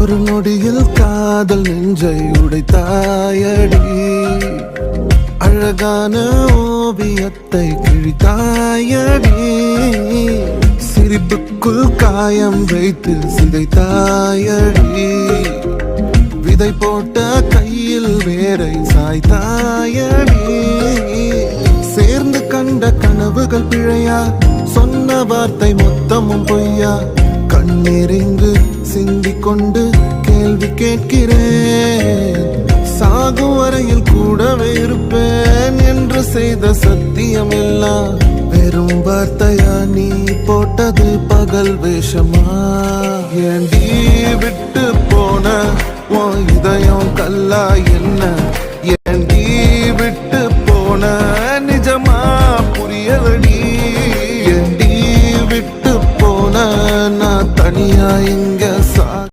ஒரு நொடியில் காதல் நெஞ்சை உடைத்தாயடி. அழகான ஓவியத்தை கிழித்தாயடி. சிரிப்புக்குள் காயம் வைத்து சிதைத்தாயடி. விதை போட்ட கையில் வேரை சாய்த்தாயடி. சேர்ந்து கண்ட கனவுகள் பிழையா, சொன்ன வார்த்தை மொத்தமும் பொய்யா. கண்ணீரிங்கு சிந்திக் கொண்டு கேள்வி கேட்கிறேன். சாகும் வரையில் கூடவே இருப்பேன் என்று செய்த சத்தியம் எல்லாம் வெறும் வார்த்தையா? நீ போட்டது பகல் வேஷமா? ஏண்டி விட்டு போன உன் இதயம் கல்லா என்ன?